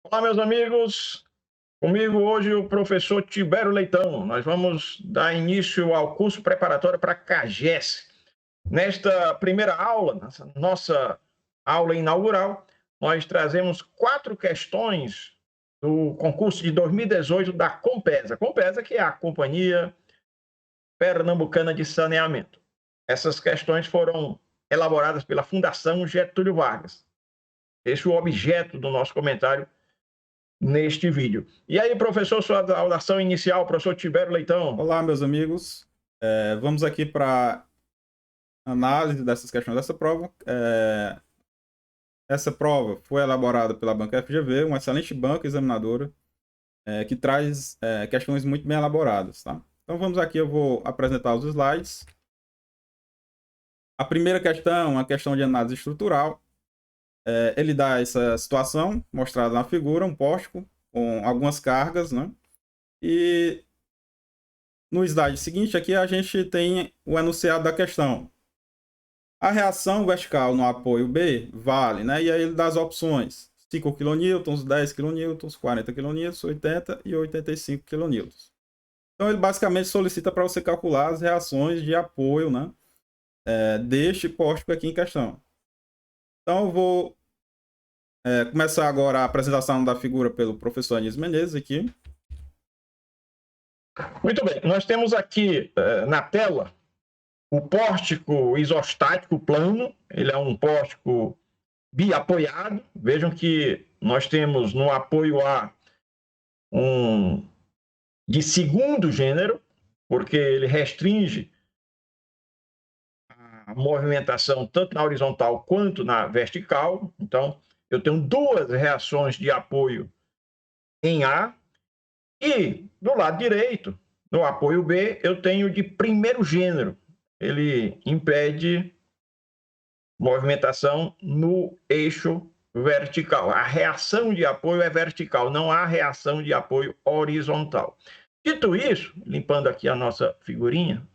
Olá, meus amigos. Comigo hoje o professor Tibério Leitão. Nós vamos dar início ao curso preparatório para CAGES. Nesta primeira aula, nossa aula inaugural, nós trazemos 4 questões do concurso de 2018 da Compesa. Compesa, que é a Companhia Pernambucana de Saneamento. Essas questões foram elaboradas pela Fundação Getúlio Vargas. Esse é o objeto do nosso comentário neste vídeo. E aí, professor, sua saudação inicial, professor Tibério Leitão. Olá, meus amigos. Vamos aqui para análise dessas questões dessa prova. Essa prova foi elaborada pela Banca FGV, uma excelente banca examinadora, que traz questões muito bem elaboradas, tá? Então vamos aqui, eu vou apresentar os slides. A primeira questão é uma questão de análise estrutural. Ele dá essa situação mostrada na figura, um pórtico com algumas cargas, né? E no slide seguinte aqui a gente tem o enunciado da questão. A reação vertical no apoio B vale, né? E aí ele dá as opções: 5 kN, 10 kN, 40 kN, 80 e 85 kN. Então ele basicamente solicita para você calcular as reações de apoio, né? Deste pórtico aqui em questão. Então eu vou começar agora a apresentação da figura pelo professor Anísio Menezes aqui. Muito bem, nós temos aqui na tela o pórtico isostático plano. Ele é um pórtico biapoiado. Vejam que nós temos no apoio A um de segundo gênero, porque ele restringe a movimentação tanto na horizontal quanto na vertical. Então, eu tenho duas reações de apoio em A. E do lado direito, no apoio B, eu tenho de primeiro gênero. Ele impede movimentação no eixo vertical. A reação de apoio é vertical, não há reação de apoio horizontal. Dito isso, limpando aqui a nossa figurinha,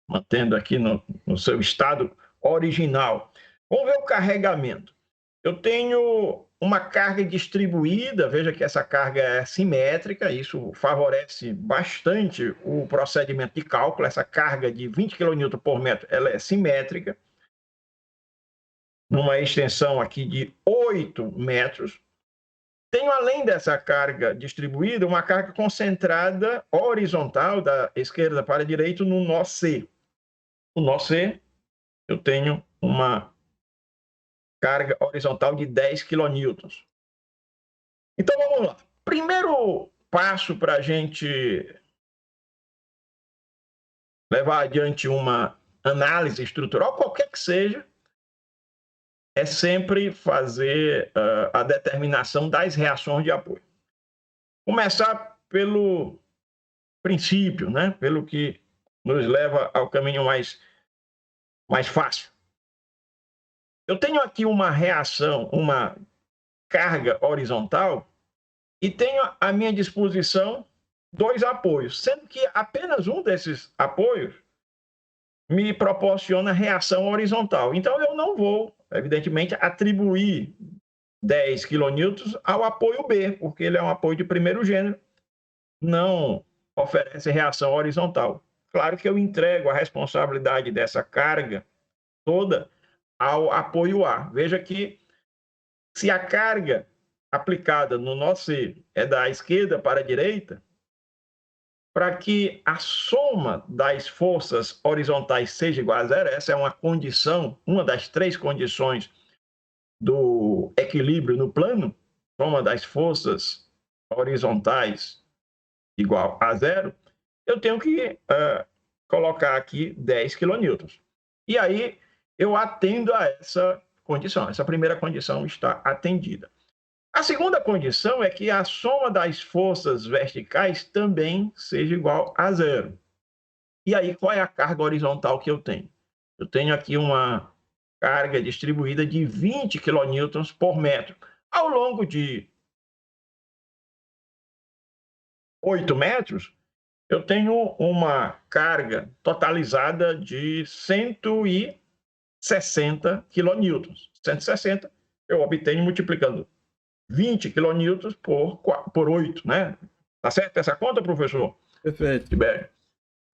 mantendo aqui no seu estado original, vamos ver o carregamento. Eu tenho uma carga distribuída, veja que essa carga é simétrica, isso favorece bastante o procedimento de cálculo. Essa carga de 20 kN por metro, ela é simétrica, numa extensão aqui de 8 metros. Tenho, além dessa carga distribuída, uma carga concentrada horizontal, da esquerda para a direita, no nó C. No nó C, eu tenho uma carga horizontal de 10 kN. Então, vamos lá. Primeiro passo para a gente levar adiante uma análise estrutural, qualquer que seja, é sempre fazer a determinação das reações de apoio. Começar pelo princípio, né? Pelo que nos leva ao caminho mais fácil. Eu tenho aqui uma reação, uma carga horizontal, e tenho à minha disposição dois apoios, sendo que apenas um desses apoios me proporciona reação horizontal. Então, eu não vou, evidentemente, atribuir 10 kN ao apoio B, porque ele é um apoio de primeiro gênero, não oferece reação horizontal. Claro que eu entrego a responsabilidade dessa carga toda ao apoio A. Veja que, se a carga aplicada no nó C é da esquerda para a direita, para que a soma das forças horizontais seja igual a zero, essa é uma condição, uma das 3 condições do equilíbrio no plano, soma das forças horizontais igual a zero, eu tenho que colocar aqui 10 kN. E aí eu atendo a essa condição. Essa primeira condição está atendida. A segunda condição é que a soma das forças verticais também seja igual a zero. E aí, qual é a carga horizontal que eu tenho? Eu tenho aqui uma carga distribuída de 20 kN por metro. Ao longo de 8 metros, eu tenho uma carga totalizada de 160 kN. 160 eu obtenho multiplicando 20 quilonewtons por 8, né? Tá certo essa conta, professor? Perfeito. Tibério.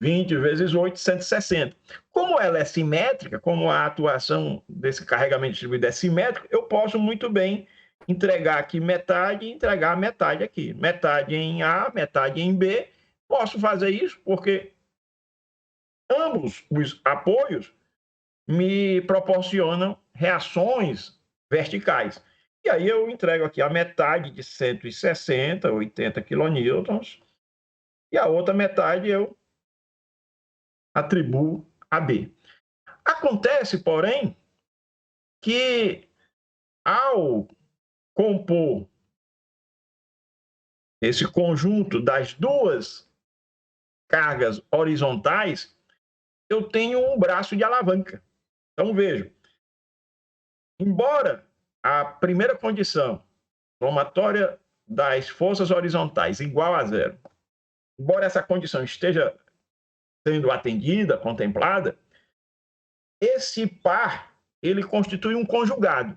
20 vezes 8, 160. Como ela é simétrica, como a atuação desse carregamento distribuído é simétrico, eu posso muito bem entregar aqui metade e entregar metade aqui. Metade em A, metade em B. Posso fazer isso porque ambos os apoios me proporcionam reações verticais. E aí eu entrego aqui a metade de 160, 80 quilonewtons, e a outra metade eu atribuo a B. Acontece, porém, que ao compor esse conjunto das duas cargas horizontais, eu tenho um braço de alavanca. Então, veja, embora a primeira condição, somatória das forças horizontais igual a zero, embora essa condição esteja sendo atendida, contemplada, esse par, ele constitui um conjugado.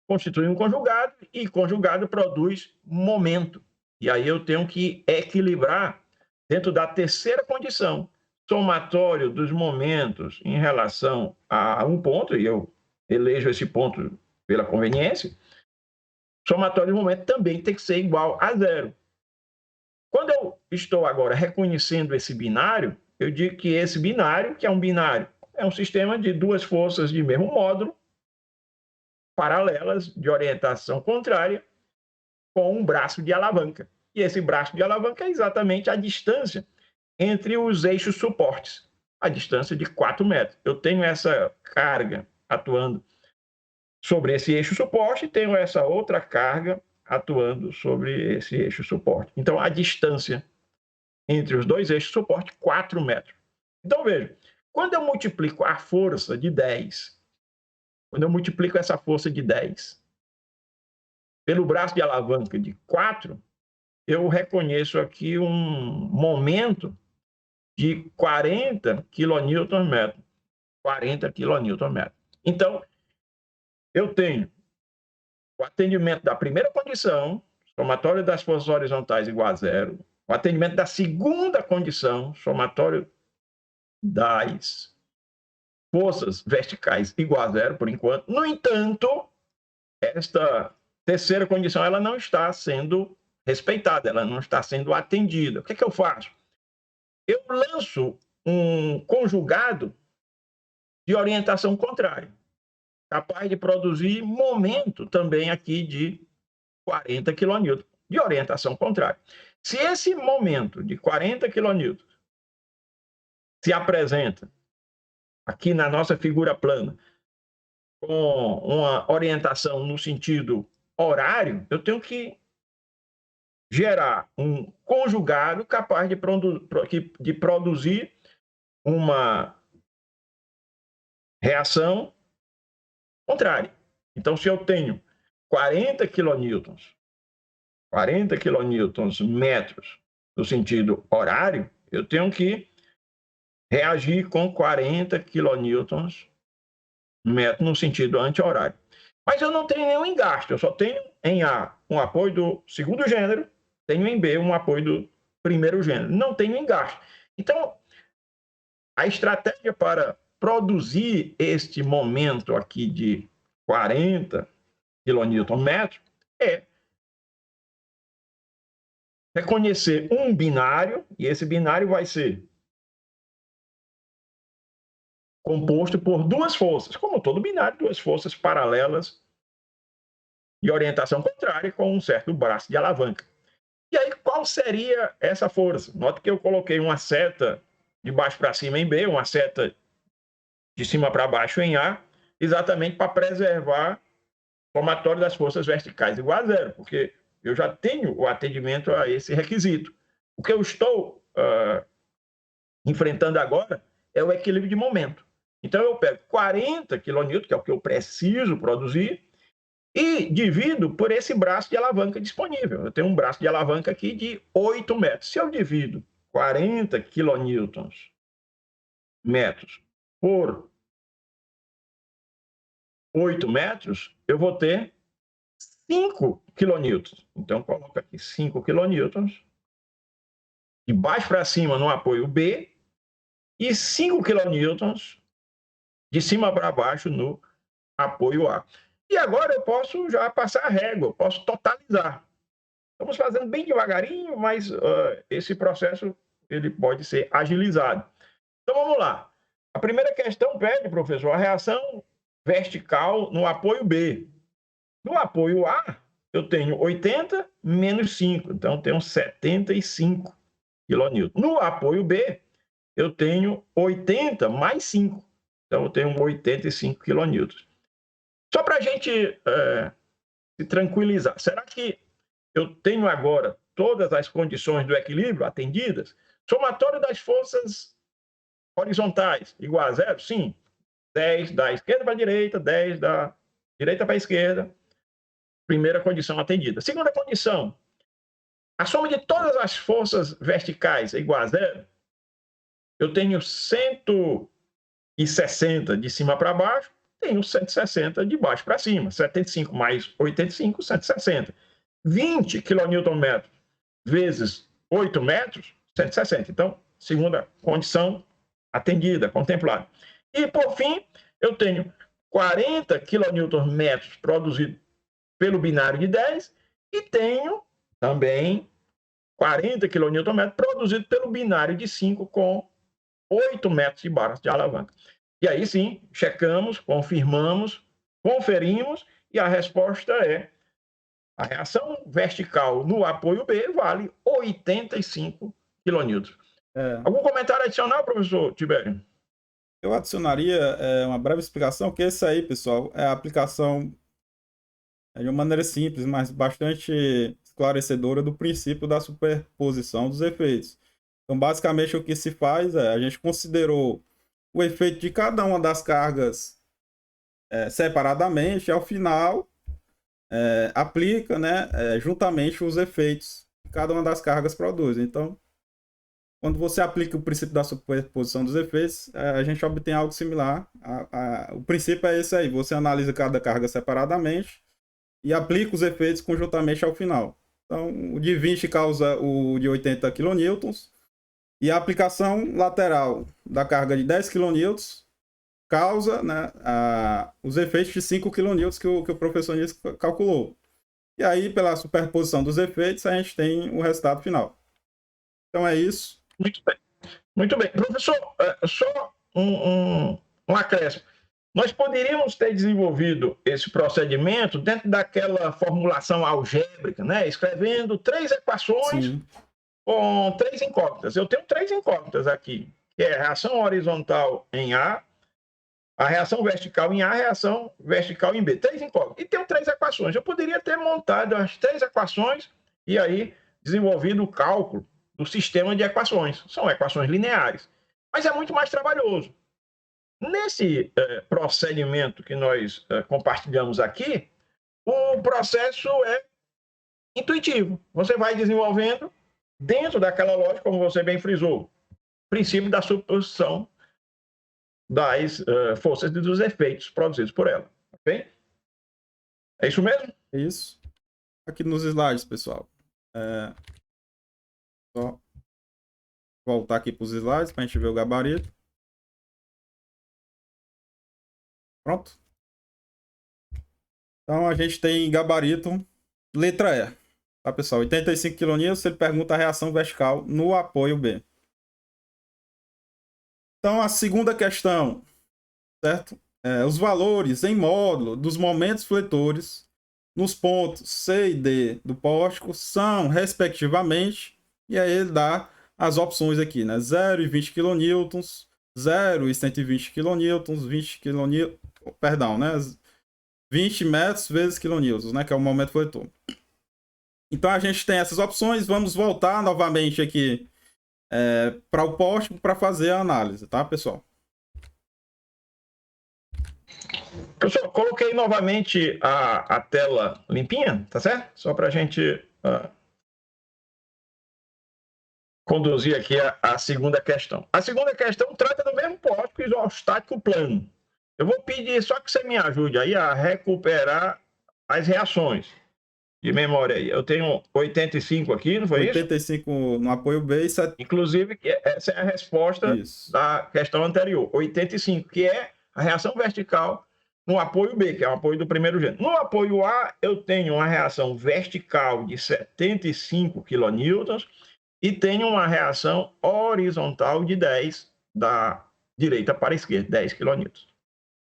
Constitui um conjugado e conjugado produz momento. E aí eu tenho que equilibrar dentro da terceira condição, somatório dos momentos em relação a um ponto, e eu elejo esse ponto pela conveniência, somatório de momento também tem que ser igual a zero. Quando eu estou agora reconhecendo esse binário, eu digo que esse binário, que é um binário, é um sistema de duas forças de mesmo módulo, paralelas, de orientação contrária, com um braço de alavanca. E esse braço de alavanca é exatamente a distância entre os eixos suportes, a distância de 4 metros. Eu tenho essa carga atuando sobre esse eixo suporte e tenho essa outra carga atuando sobre esse eixo suporte. Então, a distância entre os dois eixos suporte, 4 metros. Então, veja, quando eu multiplico a força de 10, quando eu multiplico essa força de 10 pelo braço de alavanca de 4, eu reconheço aqui um momento de 40 kNm. 40 kNm. Então, eu tenho o atendimento da primeira condição, somatório das forças horizontais igual a zero, o atendimento da segunda condição, somatório das forças verticais igual a zero, por enquanto. No entanto, esta terceira condição ela não está sendo respeitada, ela não está sendo atendida. O que é que eu faço? Eu lanço um conjugado de orientação contrária, capaz de produzir momento também aqui de 40 kN, de orientação contrária. Se esse momento de 40 kN se apresenta aqui na nossa figura plana com uma orientação no sentido horário, eu tenho que gerar um conjugado capaz de produzir uma reação contrária. Então, se eu tenho 40 quilonewtons, 40 quilonewtons metros no sentido horário, eu tenho que reagir com 40 quilonewtons metros no sentido anti-horário. Mas eu não tenho nenhum engaste, eu só tenho em A um apoio do segundo gênero, tenho em B um apoio do primeiro gênero. Não tenho engaste. Então, a estratégia para produzir este momento aqui de 40 kNm é reconhecer um binário, e esse binário vai ser composto por duas forças, como todo binário, duas forças paralelas de orientação contrária com um certo braço de alavanca. E aí, qual seria essa força? Note que eu coloquei uma seta de baixo para cima em B, uma seta de cima para baixo em A, exatamente para preservar o somatório das forças verticais igual a zero, porque eu já tenho o atendimento a esse requisito. O que eu estou enfrentando agora é o equilíbrio de momento. Então, eu pego 40 kN, que é o que eu preciso produzir, e divido por esse braço de alavanca disponível. Eu tenho um braço de alavanca aqui de 8 metros. Se eu divido 40 kN por 8 metros, eu vou ter 5 kN. Então, coloca aqui 5 kN. De baixo para cima no apoio B. E 5 kN de cima para baixo no apoio A. E agora eu posso já passar a régua, eu posso totalizar. Estamos fazendo bem devagarinho, mas esse processo ele pode ser agilizado. Então vamos lá. A primeira questão pede, professor, a reação vertical no apoio B. No apoio A, eu tenho 80 menos 5, então eu tenho 75 kN. No apoio B, eu tenho 80 mais 5, então eu tenho 85 kN. Só para a gente se tranquilizar, será que eu tenho agora todas as condições do equilíbrio atendidas? Somatório das forças horizontais igual a zero? Sim. 10 da esquerda para a direita, 10 da direita para a esquerda. Primeira condição atendida. Segunda condição, a soma de todas as forças verticais é igual a zero? Eu tenho 160 de cima para baixo, tenho 160 de baixo para cima. 75 mais 85, 160. 20 kN vezes 8 metros, 160. Então, segunda condição atendida, contemplada. E, por fim, eu tenho 40 kN produzido pelo binário de 10 e tenho também 40 kN produzido pelo binário de 5 com 8 metros de barra de alavanca. E aí sim, checamos, confirmamos, conferimos e a resposta é: a reação vertical no apoio B vale 85 kN. Algum comentário adicional, professor Tibério? Eu adicionaria uma breve explicação, que esse aí, pessoal, é a aplicação de uma maneira simples, mas bastante esclarecedora do princípio da superposição dos efeitos. Então, basicamente, o que se faz é, a gente considerou o efeito de cada uma das cargas separadamente, e ao final aplica, né, juntamente os efeitos que cada uma das cargas produz. Então, quando você aplica o princípio da superposição dos efeitos, a gente obtém algo similar. O princípio é esse aí, você analisa cada carga separadamente e aplica os efeitos conjuntamente ao final. Então, o de 20 causa o de 80 kN, e a aplicação lateral da carga de 10 kN causa, né, os efeitos de 5 kN que o professor Nis calculou. E aí, pela superposição dos efeitos, a gente tem o resultado final. Então é isso. Muito bem. Muito bem. Professor, só um acréscimo. Nós poderíamos ter desenvolvido esse procedimento dentro daquela formulação algébrica, né? Escrevendo 3 equações. Sim. Com 3 incógnitas. Eu tenho 3 incógnitas aqui, que é a reação horizontal em A reação vertical em A, a reação vertical em B. 3 incógnitas. E tenho 3 equações. Eu poderia ter montado as 3 equações e aí desenvolvido o cálculo do sistema de equações. São equações lineares. Mas é muito mais trabalhoso. Nesse procedimento que nós compartilhamos aqui, o processo é intuitivo. Você vai desenvolvendo dentro daquela lógica, como você bem frisou, princípio da superposição das forças e dos efeitos produzidos por ela. Ok? É isso mesmo? É isso. Aqui nos slides, pessoal. Só voltar aqui para os slides para a gente ver o gabarito. Pronto. Então a gente tem gabarito letra E. Tá, pessoal? 85 kN, ele pergunta a reação vertical no apoio B. Então, a segunda questão, certo? Os valores em módulo dos momentos fletores nos pontos C e D do pórtico são, respectivamente, e aí ele dá as opções aqui, né? 0 e 20 kN, 0 e 120 kN, 20 kN, perdão, né? 20 metros vezes kN, né? Que é o momento fletor. Então a gente tem essas opções. Vamos voltar novamente aqui para o pórtico para fazer a análise, tá, pessoal? Pessoal, coloquei novamente a tela limpinha, tá certo? Só para a gente conduzir aqui a segunda questão. A segunda questão trata do mesmo pórtico isostático plano. Eu vou pedir só que você me ajude aí a recuperar as reações. de memória aí. Eu tenho 85 aqui, não foi 85 isso? no apoio B e 7... Inclusive, essa é a resposta Isso. da questão anterior. 85, que é a reação vertical no apoio B, que é o apoio do primeiro gênero. No apoio A, eu tenho uma reação vertical de 75 kN e tenho uma reação horizontal de 10 da direita para a esquerda, 10 kN.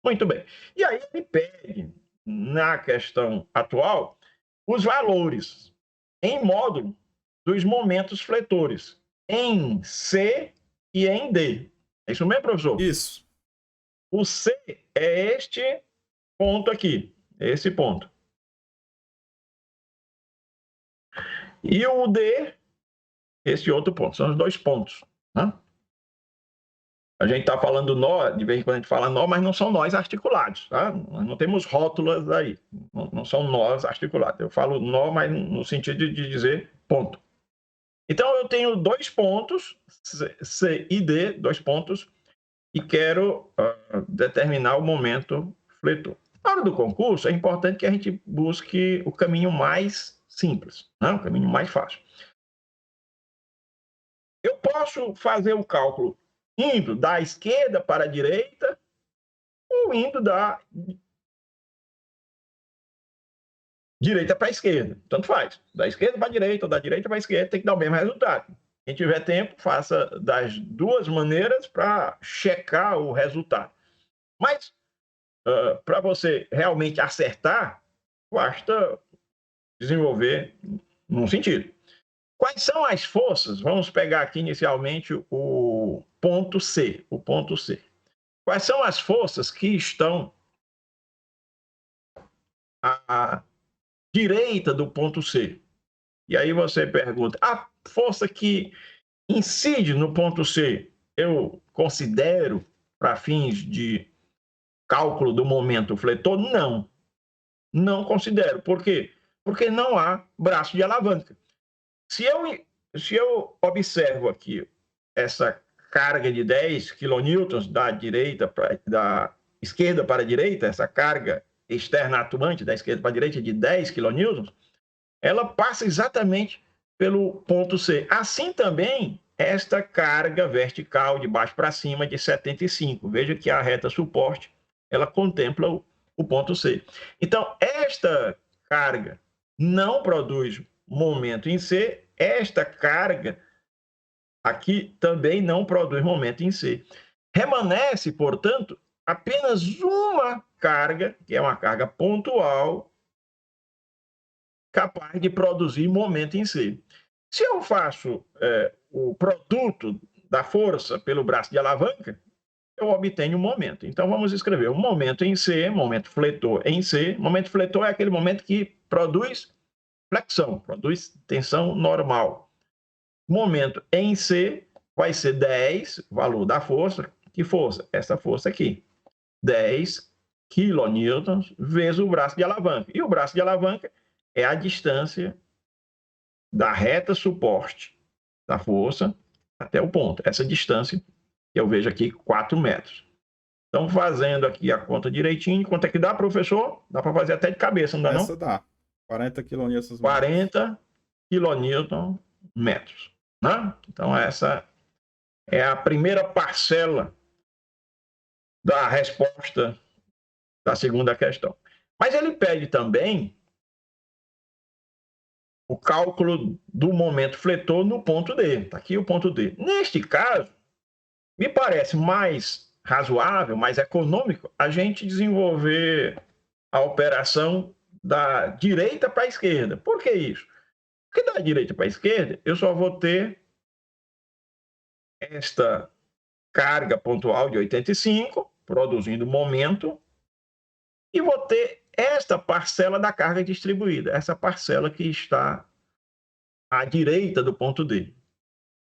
Muito bem. E aí ele pede, na questão atual, os valores em módulo dos momentos fletores, em C e em D. É isso mesmo, professor? Isso. O C é este ponto aqui, esse ponto. E o D, esse outro ponto. São os dois pontos. Né? A gente está falando nó, de vez em quando a gente fala nó, mas não são nós articulados. Tá? Nós não temos rótulas aí. Não são nós articulados. Eu falo nó, mas no sentido de dizer ponto. Então, eu tenho dois pontos, C e D, dois pontos, e quero determinar o momento fletor. Na hora do concurso, é importante que a gente busque o caminho mais simples, né? O caminho mais fácil. Eu posso fazer o cálculo indo da esquerda para a direita ou indo da direita para a esquerda. Tanto faz. Da esquerda para a direita ou da direita para a esquerda tem que dar o mesmo resultado. Quem tiver tempo, faça das duas maneiras para checar o resultado. Mas, para você realmente acertar, basta desenvolver num sentido. Quais são as forças? Vamos pegar aqui inicialmente o ponto C. O ponto C. Quais são as forças que estão à direita do ponto C? E aí você pergunta, a força que incide no ponto C, eu considero para fins de cálculo do momento fletor? Não, não considero. Por quê? Porque não há braço de alavanca. Se eu observo aqui essa carga de 10 kN da esquerda para a direita, essa carga externa atuante da esquerda para a direita de 10 kN, ela passa exatamente pelo ponto C. Assim também, esta carga vertical de baixo para cima de 75. Veja que a reta suporte, ela contempla o ponto C. Então, esta carga não produz momento em C, esta carga aqui também não produz momento em C. Remanesce, portanto, apenas uma carga, que é uma carga pontual, capaz de produzir momento em C. Se eu faço o produto da força pelo braço de alavanca, eu obtenho um momento. Então, vamos escrever um momento em C, momento fletor em C. Momento fletor é aquele momento que produz flexão, produz tensão normal. Momento em C vai ser 10, valor da força. Que força? Essa força aqui. 10 kN vezes o braço de alavanca. E o braço de alavanca é a distância da reta suporte da força até o ponto. Essa distância, que eu vejo aqui, 4 metros. Então, fazendo aqui a conta direitinho, quanto é que dá, professor? Dá para fazer até de cabeça, não dá não? Essa dá. 40 kN. 40 kN metros. Né? Então, essa é a primeira parcela da resposta da segunda questão. Mas ele pede também o cálculo do momento fletor no ponto D. Está aqui o ponto D. Neste caso, me parece mais razoável, mais econômico, a gente desenvolver a operação da direita para a esquerda. Por que isso? Porque da direita para a esquerda, eu só vou ter esta carga pontual de 85, produzindo momento, e vou ter esta parcela da carga distribuída, essa parcela que está à direita do ponto D.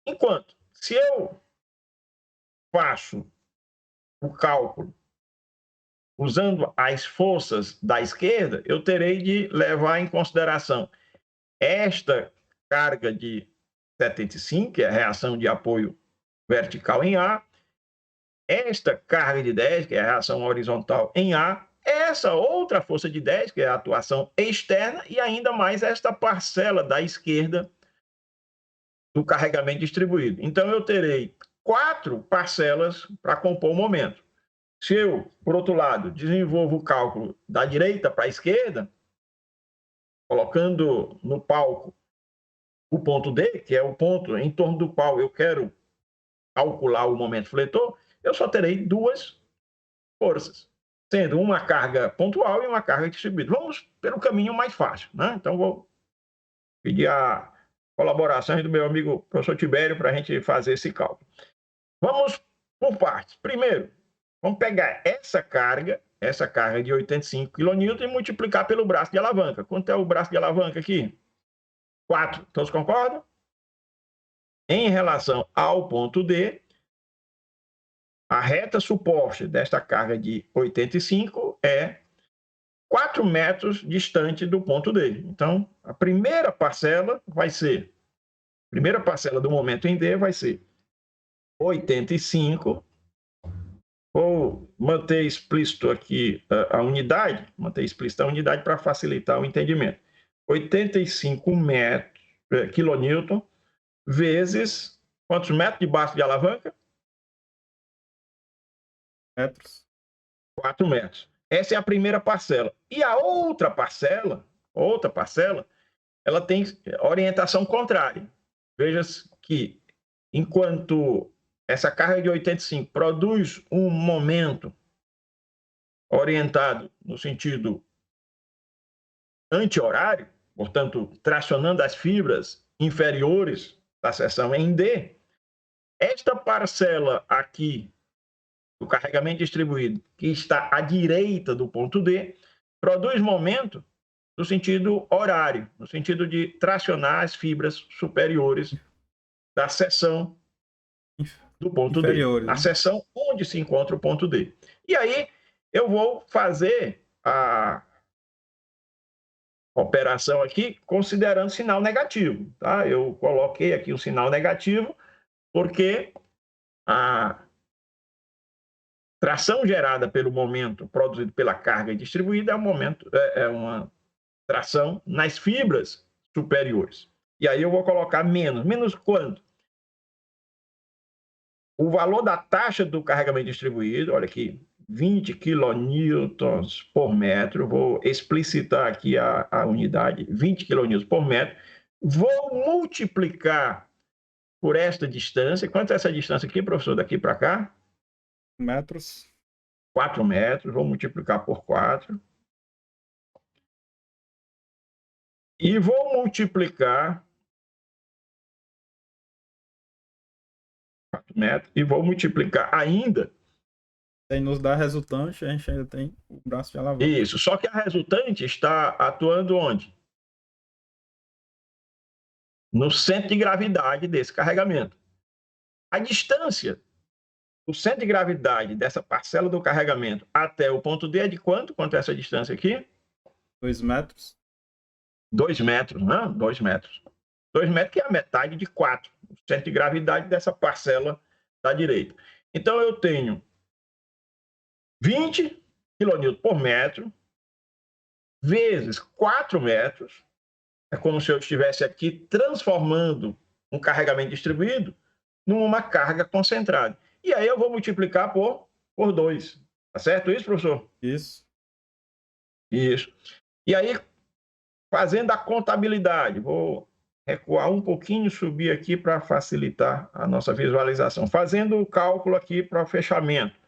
Enquanto, se eu faço o cálculo usando as forças da esquerda, eu terei de levar em consideração esta carga de 75, que é a reação de apoio vertical em A, esta carga de 10, que é a reação horizontal em A, essa outra força de 10, que é a atuação externa, e ainda mais esta parcela da esquerda do carregamento distribuído. Então, eu terei 4 parcelas para compor o momento. Se eu, por outro lado, desenvolvo o cálculo da direita para a esquerda, colocando no palco o ponto D, que é o ponto em torno do qual eu quero calcular o momento fletor, eu só terei 2 forças, sendo uma carga pontual e uma carga distribuída. Vamos pelo caminho mais fácil, né? Então, vou pedir a colaboração do meu amigo professor Tibério para a gente fazer esse cálculo. Vamos por partes. Primeiro, vamos pegar essa carga de 85 kN e multiplicar pelo braço de alavanca. Quanto é o braço de alavanca aqui? 4. Todos concordam? Em relação ao ponto D, a reta suporte desta carga de 85 é 4 metros distante do ponto D. Então, a primeira parcela do momento em D vai ser 85. Vou manter explícito aqui a unidade, para facilitar o entendimento. 85 quilonewton vezes quantos metros de baixo de alavanca? Metros. 4 metros. Essa é a primeira parcela. E a outra parcela, ela tem orientação contrária. Veja que enquanto essa carga de 85 produz um momento orientado no sentido anti-horário, portanto, tracionando as fibras inferiores da seção em D, esta parcela aqui do carregamento distribuído, que está à direita do ponto D, produz momento no sentido horário, no sentido de tracionar as fibras superiores da seção do ponto D, a seção onde se encontra o ponto D. E aí eu vou fazer a operação aqui considerando sinal negativo, tá? Eu coloquei aqui um sinal negativo porque a tração gerada pelo momento produzido pela carga distribuída é uma tração nas fibras superiores. E aí eu vou colocar menos. Menos quanto? O valor da taxa do carregamento distribuído, olha aqui, 20 quilonewtons por metro. Vou explicitar aqui a unidade, 20 quilonewtons por metro. Vou multiplicar por esta distância. Quanto é essa distância aqui, professor, daqui para cá? Metros. 4 metros. Vou multiplicar por 4. E vou multiplicar 4 metros. E vou multiplicar ainda. Sem nos dar resultante, a gente ainda tem o braço de alavanca. Isso. Só que a resultante está atuando onde? No centro de gravidade desse carregamento. A distância do centro de gravidade dessa parcela do carregamento até o ponto D é de quanto? Quanto é essa distância aqui? 2 metros. 2 metros, né? 2 metros. 2 metros que é a metade de 4. O centro de gravidade dessa parcela da direita. Então, eu tenho 20 kN por metro vezes 4 metros. É como se eu estivesse aqui transformando um carregamento distribuído numa carga concentrada. E aí eu vou multiplicar por 2. Tá certo isso, professor? Isso. Isso. E aí, fazendo a contabilidade, vou recuar um pouquinho, subir aqui para facilitar a nossa visualização. Fazendo o cálculo aqui para o fechamento.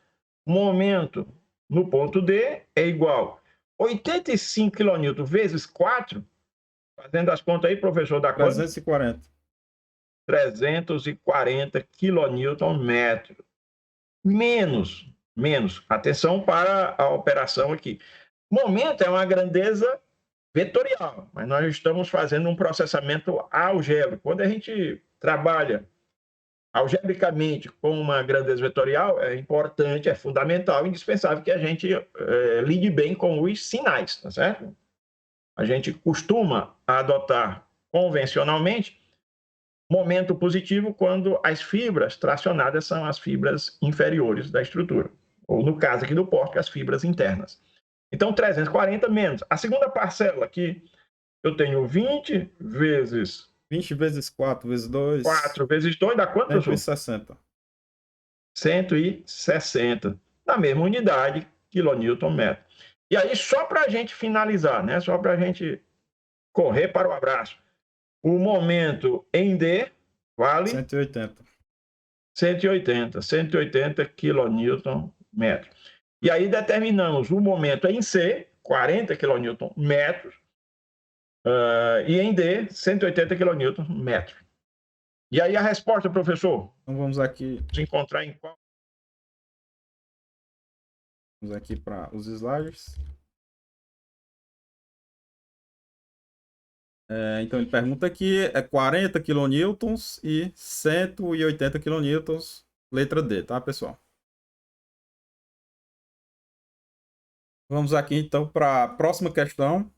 Momento no ponto D é igual a 85 kN vezes 4. Fazendo as contas aí, professor, da conta? 340. 340 kN/metro. Menos. Atenção para a operação aqui. Momento é uma grandeza vetorial, mas nós estamos fazendo um processamento algébrico. Quando a gente trabalha algebricamente com uma grandeza vetorial, é importante, é fundamental, indispensável que a gente lide bem com os sinais, tá certo? A gente costuma adotar convencionalmente momento positivo quando as fibras tracionadas são as fibras inferiores da estrutura, ou no caso aqui do pórtico, as fibras internas. Então, 340 menos. A segunda parcela aqui, eu tenho 20 vezes 20 vezes 4 vezes 2. 4 vezes 2, dá quanto, professor? 160. 160. Na mesma unidade, quilonewton metro. E aí, só para a gente finalizar, né? Só para a gente correr para o abraço. O momento em D vale 180. 180 quilonewton metro. E aí determinamos o momento em C, 40 quilonewton metros, e em D, 180 quilonewton metro. E aí a resposta, professor? Então vamos aqui. Vamos encontrar em qual? Vamos aqui para os slides. Então ele pergunta aqui, é 40 quilonewtons e 180 quilonewtons, letra D, tá, pessoal? Vamos aqui então para a próxima questão.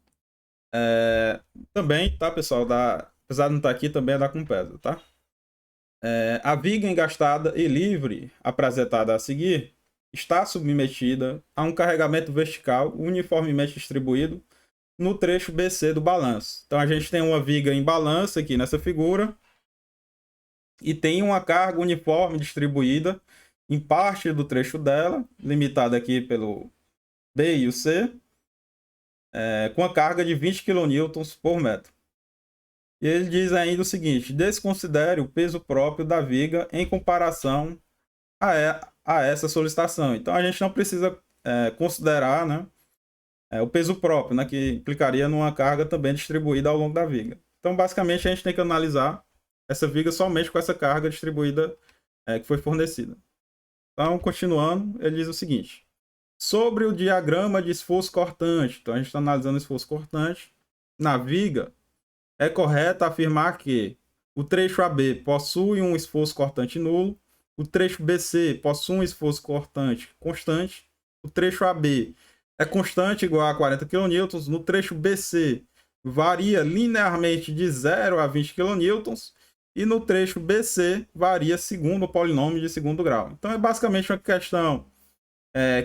Também, tá, pessoal? Apesar de não estar aqui, também é da Compesa, tá? A viga engastada e livre, apresentada a seguir, está submetida a um carregamento vertical uniformemente distribuído no trecho BC do balanço. Então a gente tem uma viga em balanço aqui nessa figura e tem uma carga uniforme distribuída em parte do trecho dela, limitada aqui pelo B e o C, com a carga de 20 kN por metro. E ele diz ainda o seguinte: desconsidere o peso próprio da viga em comparação a essa solicitação. Então a gente não precisa considerar, né, o peso próprio, né, que implicaria numa carga também distribuída ao longo da viga. Então basicamente a gente tem que analisar essa viga somente com essa carga distribuída que foi fornecida. Então, continuando, ele diz o seguinte: sobre o diagrama de esforço cortante, então a gente está analisando o esforço cortante na viga, é correto afirmar que o trecho AB possui um esforço cortante nulo, o trecho BC possui um esforço cortante constante, o trecho AB é constante igual a 40 kN, no trecho BC varia linearmente de 0 a 20 kN, e no trecho BC varia segundo o polinômio de segundo grau. Então é basicamente uma questão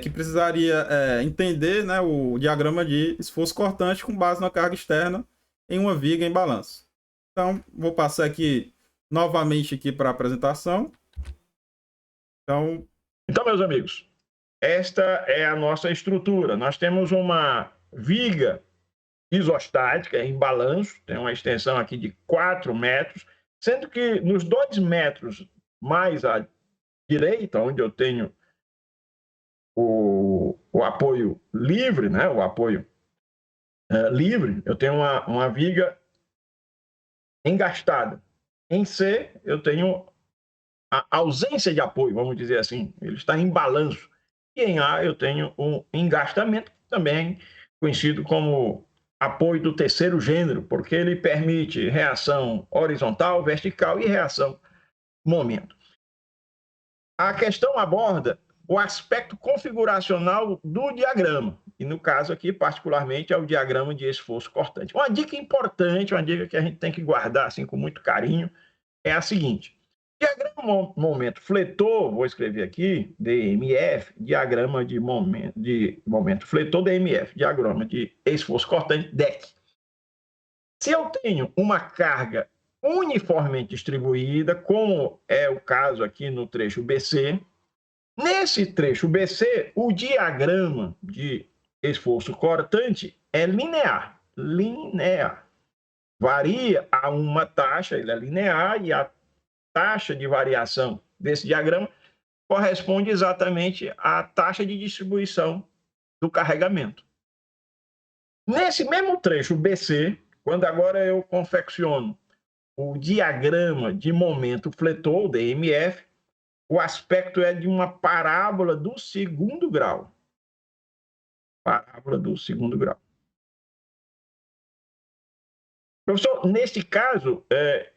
que precisaria entender, né, o diagrama de esforço cortante com base na carga externa em uma viga em balanço. Então, vou passar aqui novamente aqui para a apresentação. Então, meus amigos, esta é a nossa estrutura. Nós temos uma viga isostática em balanço, tem uma extensão aqui de 4 metros, sendo que nos 2 metros mais à direita, onde eu tenho o apoio livre, né, o apoio livre, eu tenho uma viga engastada. Em C, eu tenho a ausência de apoio, vamos dizer assim, ele está em balanço. E em A, eu tenho um engastamento, também conhecido como apoio do terceiro gênero, porque ele permite reação horizontal, vertical e reação momento. A questão aborda o aspecto configuracional do diagrama, e no caso aqui, particularmente, é o diagrama de esforço cortante. Uma dica importante, uma dica que a gente tem que guardar assim, com muito carinho, é a seguinte: diagrama de momento fletor, vou escrever aqui, DMF, diagrama de momento fletor, DMF, diagrama de esforço cortante, DEC. Se eu tenho uma carga uniformemente distribuída, como é o caso aqui no trecho BC, nesse trecho BC, o diagrama de esforço cortante é linear. Linear. Varia a uma taxa, ele é linear, e a taxa de variação desse diagrama corresponde exatamente à taxa de distribuição do carregamento. Nesse mesmo trecho BC, quando agora eu confecciono o diagrama de momento fletor, DMF, o aspecto é de uma parábola do segundo grau. Parábola do segundo grau. Professor, neste caso,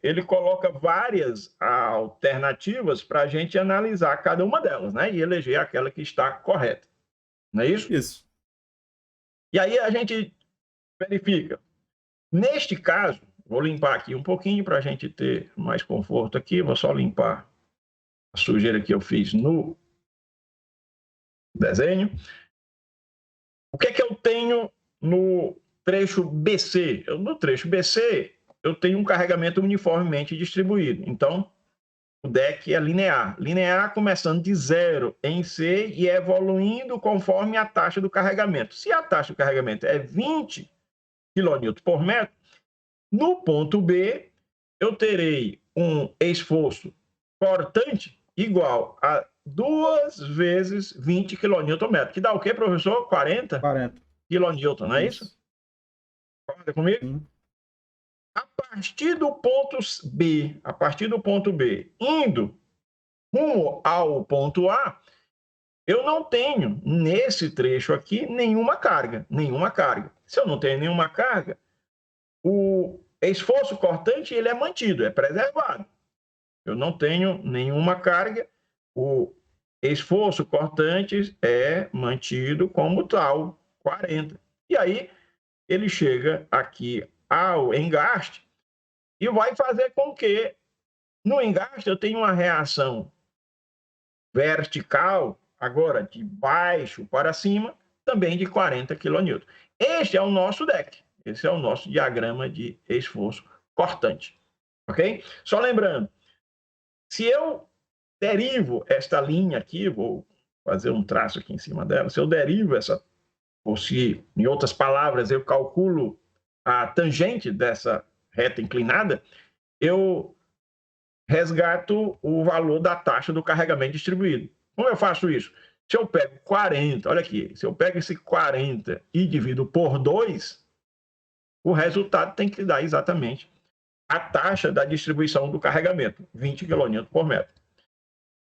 ele coloca várias alternativas para a gente analisar cada uma delas, né? E eleger aquela que está correta. Não é isso? Isso. E aí a gente verifica. Neste caso, vou limpar aqui um pouquinho para a gente ter mais conforto aqui. Vou só limpar a sujeira que eu fiz no desenho. O que é que eu tenho no trecho BC? No trecho BC, eu tenho um carregamento uniformemente distribuído. Então, o deck é linear. Linear começando de 0 em C e evoluindo conforme a taxa do carregamento. Se a taxa do carregamento é 20 kN por metro, no ponto B, eu terei um esforço cortante igual a 2 vezes 20 kN/metro, que dá o quê, professor? 40 kN, não é isso? Concorda comigo? A partir do ponto B, indo rumo ao ponto A, eu não tenho, nesse trecho aqui, nenhuma carga. Se eu não tenho nenhuma carga, o esforço cortante ele é mantido, é preservado. Eu não tenho nenhuma carga, o esforço cortante é mantido como tal, 40. E aí ele chega aqui ao engaste e vai fazer com que no engaste eu tenha uma reação vertical, agora de baixo para cima, também de 40 kN. Este é o nosso deck. Esse é o nosso diagrama de esforço cortante. Ok? Só lembrando, se eu derivo esta linha aqui, vou fazer um traço aqui em cima dela, se eu derivo essa, ou se, em outras palavras, eu calculo a tangente dessa reta inclinada, eu resgato o valor da taxa do carregamento distribuído. Como eu faço isso? Se eu pego 40, olha aqui, se eu pego esse 40 e divido por 2, o resultado tem que dar exatamente a taxa da distribuição do carregamento, 20 kN por metro.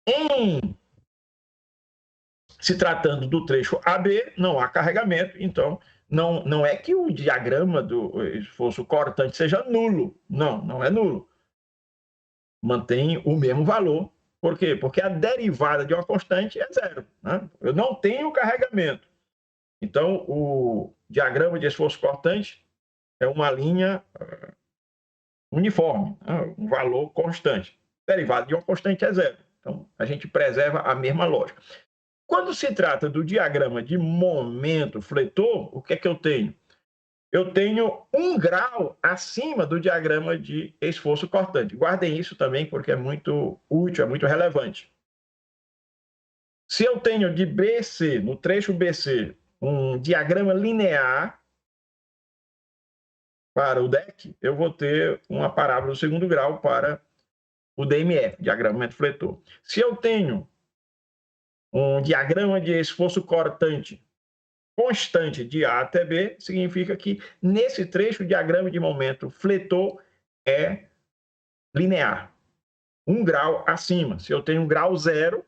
Em se tratando do trecho AB, não há carregamento, então não é que o diagrama do esforço cortante seja nulo. Não é nulo. Mantém o mesmo valor. Por quê? Porque a derivada de uma constante é zero. Né? Eu não tenho carregamento. Então, o diagrama de esforço cortante é uma linha uniforme, né? Um valor constante. Derivada de uma constante é zero. Então, a gente preserva a mesma lógica. Quando se trata do diagrama de momento fletor, o que é que eu tenho? Eu tenho 1 grau acima do diagrama de esforço cortante. Guardem isso também, porque é muito útil, é muito relevante. Se eu tenho de BC, no trecho BC, um diagrama linear para o deck, eu vou ter uma parábola do 2º grau para o DMF, diagrama de momento fletor. Se eu tenho um diagrama de esforço cortante constante de A até B, significa que nesse trecho o diagrama de momento fletor é linear, 1 grau acima. Se eu tenho um grau 0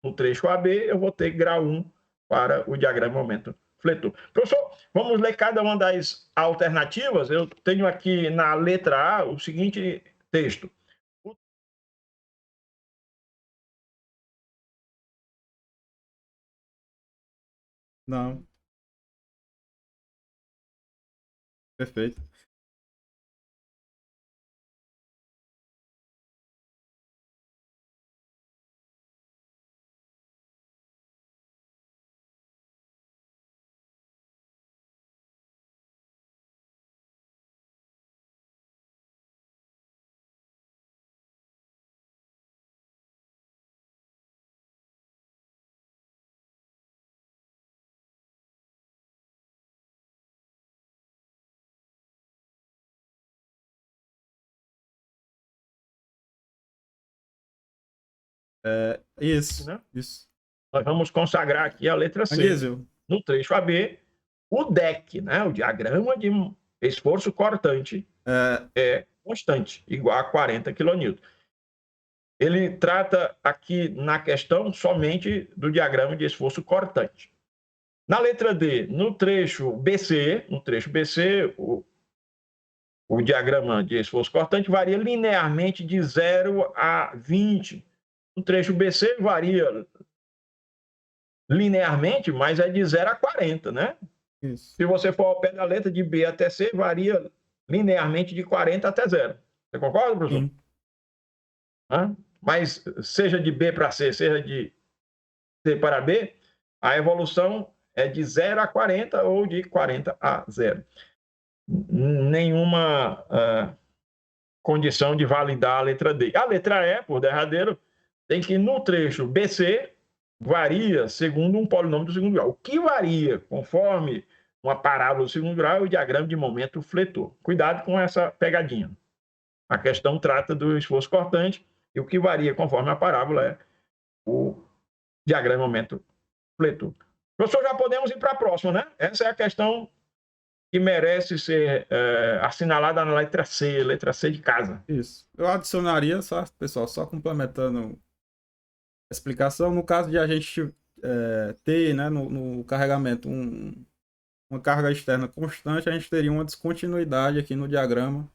no trecho AB, eu vou ter grau 1 para o diagrama de momento fletor. Professor, vamos ler cada uma das alternativas. Eu tenho aqui na letra A o seguinte texto. Não. Perfeito. Isso, Né? isso. Nós vamos consagrar aqui a letra C. Anguísio. No trecho AB, o DEC, né? O diagrama de esforço cortante, é constante, igual a 40 kN. Ele trata aqui na questão somente do diagrama de esforço cortante. Na letra D, no trecho BC, o diagrama de esforço cortante varia linearmente de 0 a 20. No trecho BC varia linearmente, mas é de 0 a 40, né? Isso. Se você for ao pé da letra, de B até C, varia linearmente de 40 até 0. Você concorda, professor? Sim. Mas seja de B para C, seja de C para B, a evolução é de 0 a 40 ou de 40 a 0. Nenhuma condição de validar a letra D. A letra E, por derradeiro, tem que no trecho BC varia segundo um polinômio do segundo grau. O que varia conforme uma parábola do segundo grau é o diagrama de momento fletor. Cuidado com essa pegadinha. A questão trata do esforço cortante e o que varia conforme a parábola é o diagrama de momento fletor. Professor, já podemos ir para a próxima, né? Essa é a questão que merece ser assinalada na letra C de casa. Isso. Eu adicionaria, só, pessoal, só complementando a explicação, no caso de a gente ter, né, no carregamento uma carga externa constante, a gente teria uma descontinuidade aqui no diagrama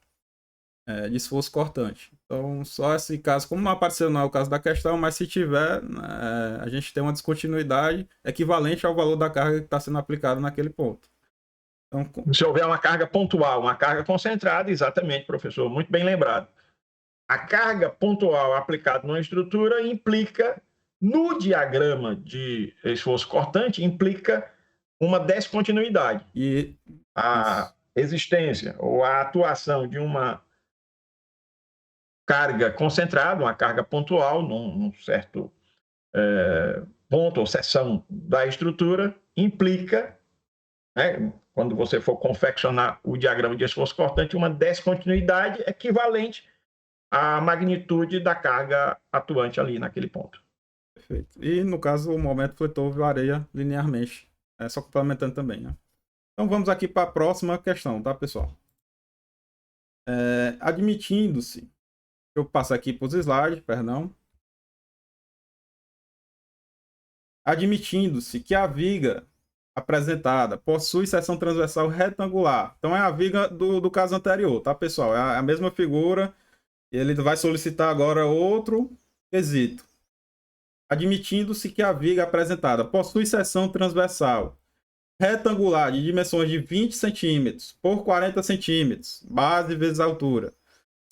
de esforço cortante. Então, só esse caso, como não apareceu, não é o caso da questão, mas se tiver, a gente tem uma descontinuidade equivalente ao valor da carga que está sendo aplicada naquele ponto. Então, se houver uma carga pontual, uma carga concentrada, exatamente, professor, muito bem lembrado. A carga pontual aplicada numa estrutura implica, no diagrama de esforço cortante, implica uma descontinuidade. E a existência ou a atuação de uma carga concentrada, uma carga pontual, num certo ponto ou seção da estrutura, implica, né, quando você for confeccionar o diagrama de esforço cortante, uma descontinuidade equivalente à magnitude da carga atuante ali naquele ponto. Perfeito. E no caso, o momento fletor varia linearmente. Só complementando também, né? Então vamos aqui para a próxima questão, tá, pessoal? Admitindo-se, deixa eu passar aqui para os slides, perdão. Admitindo-se que a viga apresentada possui seção transversal retangular. Então é a viga do caso anterior, tá, pessoal? É a mesma figura. Ele vai solicitar agora outro quesito. Admitindo-se que a viga apresentada possui seção transversal retangular de dimensões de 20 cm por 40 cm, base vezes altura,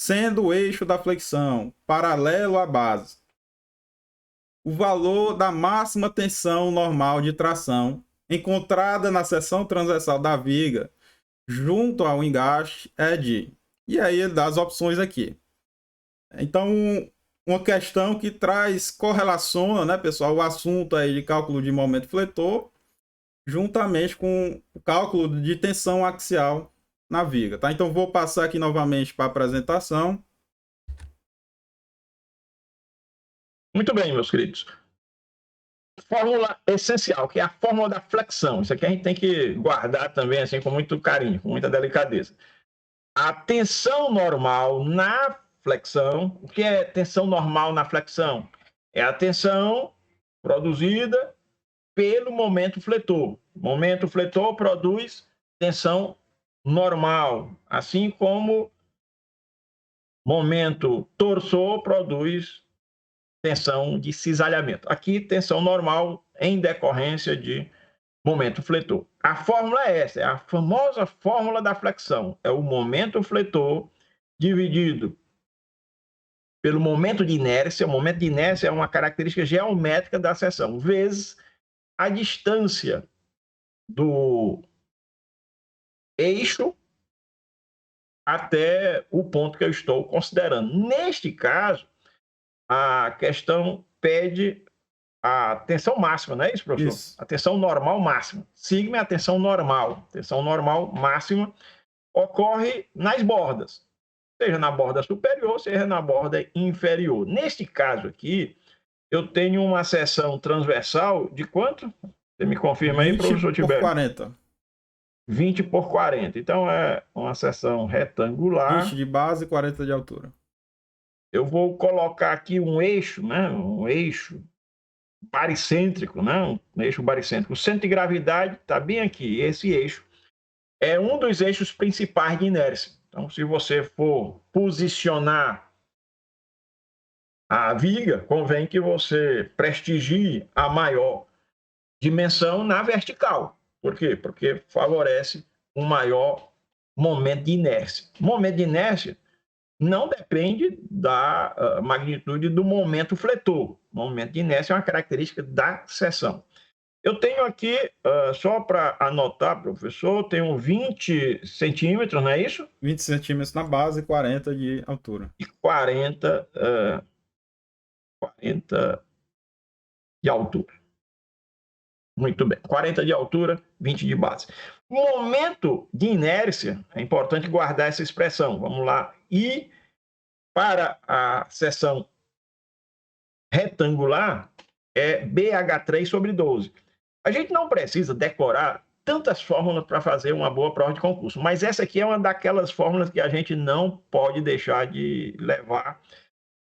sendo o eixo da flexão paralelo à base, o valor da máxima tensão normal de tração encontrada na seção transversal da viga junto ao engaste é de... E aí ele dá as opções aqui. Então, uma questão que correlaciona, né, pessoal, o assunto aí de cálculo de momento fletor juntamente com o cálculo de tensão axial na viga, tá? Então, vou passar aqui novamente para a apresentação. Muito bem, meus queridos. Fórmula essencial, que é a fórmula da flexão. Isso aqui a gente tem que guardar também assim com muito carinho, com muita delicadeza. A tensão normal na flexão. O que é tensão normal na flexão? É a tensão produzida pelo momento fletor. O momento fletor produz tensão normal, assim como momento torsor produz tensão de cisalhamento. Aqui, tensão normal em decorrência de momento fletor. A fórmula é essa, é a famosa fórmula da flexão. É o momento fletor dividido pelo momento de inércia. O momento de inércia é uma característica geométrica da seção, vezes a distância do eixo até o ponto que eu estou considerando. Neste caso, a questão pede a tensão máxima, não é isso, professor? Isso. A tensão normal máxima. Sigma é a tensão normal. Tensão normal máxima ocorre nas bordas, seja na borda superior, seja na borda inferior. Neste caso aqui, eu tenho uma seção transversal de quanto? Você me confirma aí, professor Tibério? 20 por 40. 20 por 40. Então, é uma seção retangular. 20 de base e 40 de altura. Eu vou colocar aqui um eixo, né? Um eixo baricêntrico, né? Um eixo baricêntrico. O centro de gravidade está bem aqui. Esse eixo é um dos eixos principais de inércia. Então, se você for posicionar a viga, convém que você prestigie a maior dimensão na vertical. Por quê? Porque favorece um maior momento de inércia. O momento de inércia não depende da magnitude do momento fletor. O momento de inércia é uma característica da seção. Eu tenho aqui, só para anotar, professor, tenho 20 centímetros, não é isso? 20 centímetros na base e 40 de altura. E 40 de altura. Muito bem. 40 de altura, 20 de base. Momento de inércia, é importante guardar essa expressão. Vamos lá. E para a seção retangular, é BH3 sobre 12. A gente não precisa decorar tantas fórmulas para fazer uma boa prova de concurso, mas essa aqui é uma daquelas fórmulas que a gente não pode deixar de levar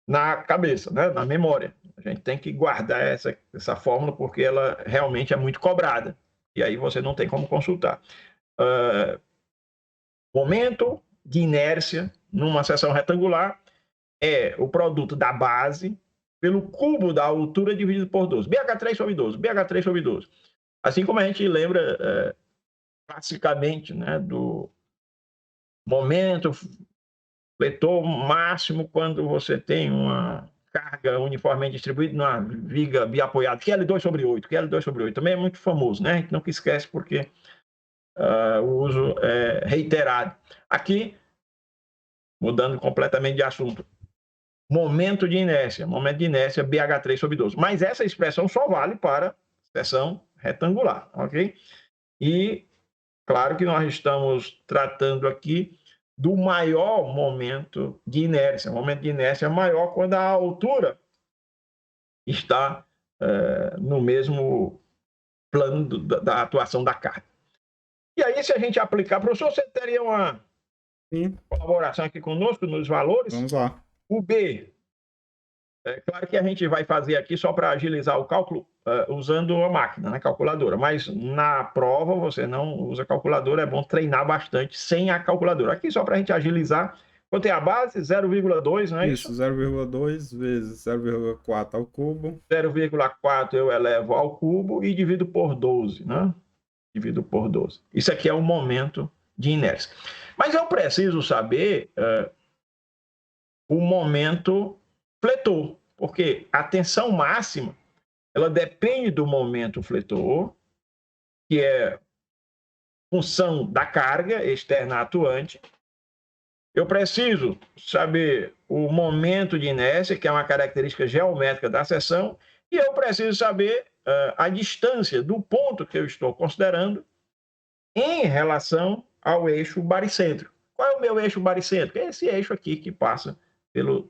na cabeça, né? Na memória. A gente tem que guardar essa fórmula porque ela realmente é muito cobrada. E aí você não tem como consultar. Momento de inércia numa seção retangular é o produto da base pelo cubo da altura dividido por 12. BH3 sobre 12. BH3 sobre 12. Assim como a gente lembra classicamente, né, do momento fletor máximo quando você tem uma carga uniformemente distribuída numa viga biapoiada, QL2 sobre 8, QL2 sobre 8, também é muito famoso, né? A gente não esquece porque o uso é reiterado. Aqui, mudando completamente de assunto, momento de inércia BH3 sobre 12. Mas essa expressão só vale para seção retangular, ok? E, claro que nós estamos tratando aqui do maior momento de inércia. O momento de inércia é maior quando a altura está no mesmo plano da atuação da carga. E aí, se a gente aplicar, professor, você teria uma colaboração aqui conosco nos valores? Vamos lá. O B, é claro que a gente vai fazer aqui só para agilizar o cálculo usando a máquina, né, calculadora, mas na prova você não usa calculadora, é bom treinar bastante sem a calculadora. Aqui só para a gente agilizar, quanto é a base? 0,2, não é isso? Isso, 0,2 vezes 0,4 ao cubo. 0,4 eu elevo ao cubo e divido por 12, né? Divido por 12. Isso aqui é o momento de inércia. Mas eu preciso saber o momento fletor, porque a tensão máxima ela depende do momento fletor, que é função da carga externa atuante. Eu preciso saber o momento de inércia, que é uma característica geométrica da seção, e eu preciso saber a distância do ponto que eu estou considerando em relação ao eixo baricêntrico. Qual é o meu eixo baricêntrico? É esse eixo aqui que passa pelo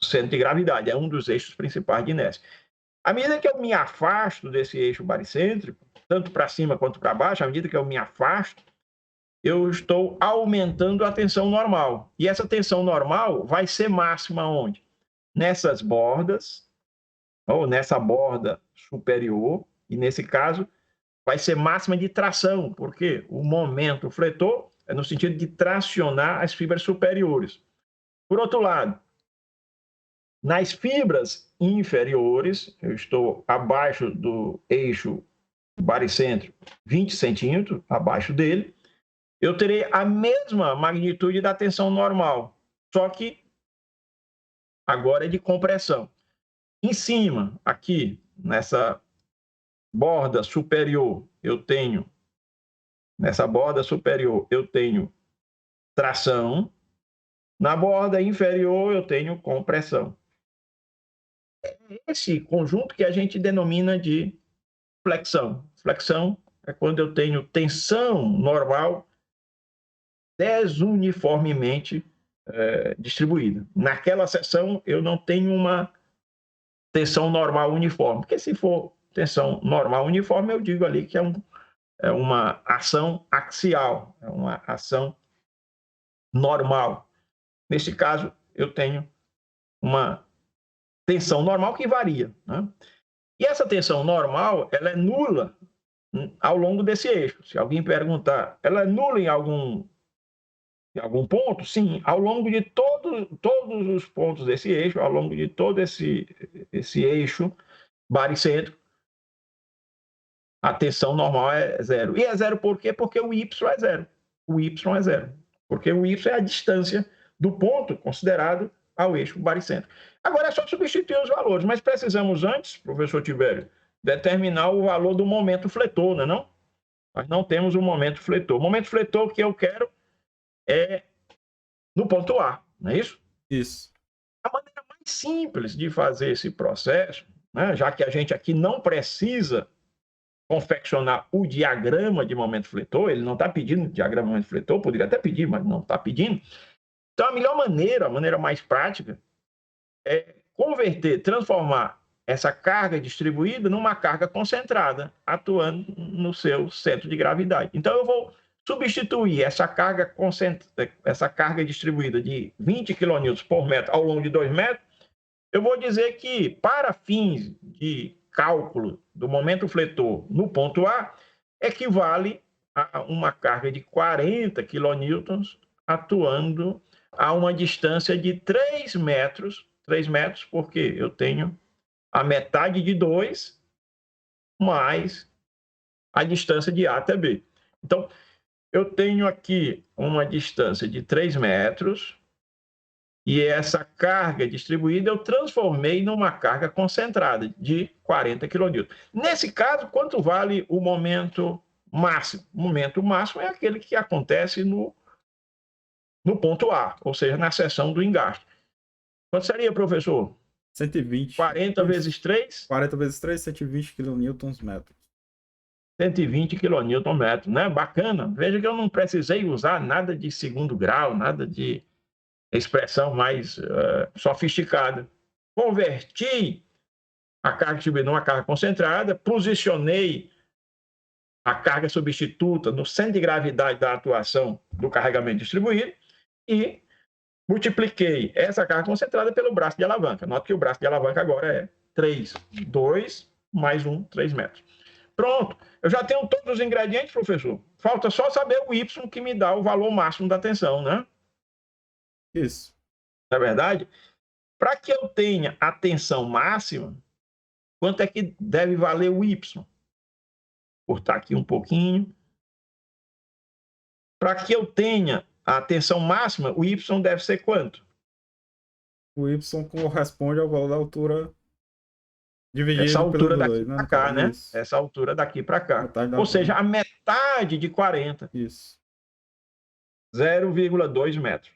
centro de gravidade, é um dos eixos principais de inércia. À medida que eu me afasto desse eixo baricêntrico, tanto para cima quanto para baixo, à medida que eu me afasto, eu estou aumentando a tensão normal. E essa tensão normal vai ser máxima onde? Nessas bordas, ou nessa borda superior, e nesse caso vai ser máxima de tração, porque o momento fletor é no sentido de tracionar as fibras superiores. Por outro lado, nas fibras inferiores, eu estou abaixo do eixo baricêntrico, 20 centímetros abaixo dele, eu terei a mesma magnitude da tensão normal, só que agora é de compressão. Em cima, aqui, nessa borda superior, nessa borda superior, eu tenho tração, na borda inferior, eu tenho compressão. Esse conjunto que a gente denomina de flexão. Flexão é quando eu tenho tensão normal desuniformemente distribuída. Naquela seção, eu não tenho uma tensão normal uniforme, porque se for tensão normal uniforme, eu digo ali que é uma ação axial, é uma ação normal. Nesse caso, eu tenho uma tensão normal que varia, né? E essa tensão normal, ela é nula ao longo desse eixo. Se alguém perguntar, ela é nula em algum ponto? Sim, ao longo de todos os pontos desse eixo, ao longo de todo esse eixo baricêntrico, a tensão normal é zero. E é zero por quê? Porque o Y é zero. O Y é zero. Porque o Y é a distância do ponto considerado ao eixo baricêntrico. Agora é só substituir os valores, mas precisamos antes, professor Tibério, determinar o valor do momento fletor, não é não? Nós não temos o momento fletor. O momento fletor que eu quero é no ponto A, não é isso? Isso. A maneira mais simples de fazer esse processo, né, já que a gente aqui não precisa confeccionar o diagrama de momento fletor, ele não está pedindo diagrama de momento fletor, poderia até pedir, mas não está pedindo. Então, a melhor maneira, a maneira mais prática, é converter, transformar essa carga distribuída numa carga concentrada, atuando no seu centro de gravidade. Então, eu vou substituir essa carga distribuída de 20 kN por metro ao longo de 2 metros. Eu vou dizer que, para fins de cálculo do momento fletor no ponto A, equivale a uma carga de 40 kN atuando a uma distância de 3 metros, porque eu tenho a metade de 2 mais a distância de A até B. Então, eu tenho aqui uma distância de 3 metros e essa carga distribuída eu transformei numa carga concentrada de 40 kN. Nesse caso, quanto vale o momento máximo? O momento máximo é aquele que acontece no ponto A, ou seja, na seção do engaste. Quanto seria, professor? 120. 40 vezes 3? 40 vezes 3, 120 kN/m. 120 kN/m, né? Bacana. Veja que eu não precisei usar nada de segundo grau, nada de expressão mais sofisticada. Converti a carga distribuída numa carga concentrada, posicionei a carga substituta no centro de gravidade da atuação do carregamento distribuído e multipliquei essa carga concentrada pelo braço de alavanca. Note que o braço de alavanca agora é 3, 2 mais 1, 3 metros. Pronto, eu já tenho todos os ingredientes, professor. Falta só saber o Y que me dá o valor máximo da tensão, né? Isso. Na verdade, para que eu tenha a tensão máxima, quanto é que deve valer o Y? Cortar aqui um pouquinho. Para que eu tenha a tensão máxima, o Y deve ser quanto? O Y corresponde ao valor da altura dividido Essa altura pelos daqui dois, para cá, né? Isso. Essa altura daqui para cá. Metade da Ou seja, a metade de 40. Isso. 0,2 metros.